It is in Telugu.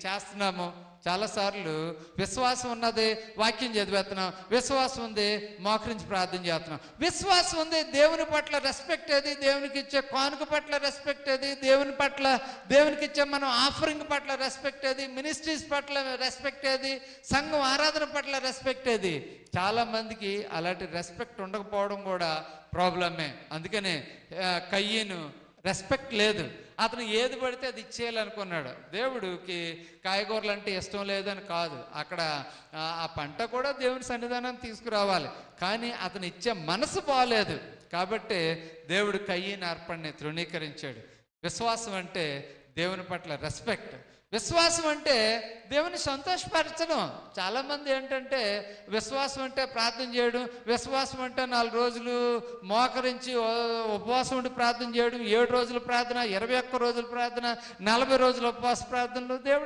చేస్తున్నాము. చాలాసార్లు విశ్వాసం ఉన్నది, వాక్యం చదివేస్తున్నాం. విశ్వాసం ఉంది, మోకరించి ప్రార్థన చేస్తున్నాం. విశ్వాసం ఉంది, దేవుని పట్ల రెస్పెక్ట్ ఏది, దేవునికి ఇచ్చే కానుక పట్ల రెస్పెక్ట్ ఏది, దేవునికి ఇచ్చే మనం ఆఫరింగ్ పట్ల రెస్పెక్ట్ ఏది, మినిస్ట్రీస్ పట్ల రెస్పెక్ట్ ఏది, సంఘం ఆరాధన పట్ల రెస్పెక్ట్ ఏది. చాలామందికి అలాంటి రెస్పెక్ట్ ఉండకపోవడం కూడా ప్రాబ్లమే. అందుకనే కయ్యను రెస్పెక్ట్ లేదు. అతను ఏది పడితే అది ఇచ్చేయాలనుకున్నాడు. దేవుడికి కాయగూరలు అంటే ఇష్టం లేదని కాదు, అక్కడ ఆ పంట కూడా దేవుని సన్నిధానాన్ని తీసుకురావాలి. కానీ అతను ఇచ్చే మనసు బాగలేదు కాబట్టి దేవుడు కయ్యని అర్పణని తృణీకరించాడు. విశ్వాసం అంటే దేవుని పట్ల రెస్పెక్ట్. విశ్వాసం అంటే దేవుని సంతోషపరచడం. చాలామంది ఏంటంటే విశ్వాసం అంటే ప్రార్థన చేయడం, విశ్వాసం అంటే 4 రోజులు మోకరించి ఉపవాసం ఉండి ప్రార్థన చేయడం, 7 రోజుల ప్రార్థన, 21 రోజుల ప్రార్థన, 40 రోజుల ఉపవాస ప్రార్థనలు దేవుడు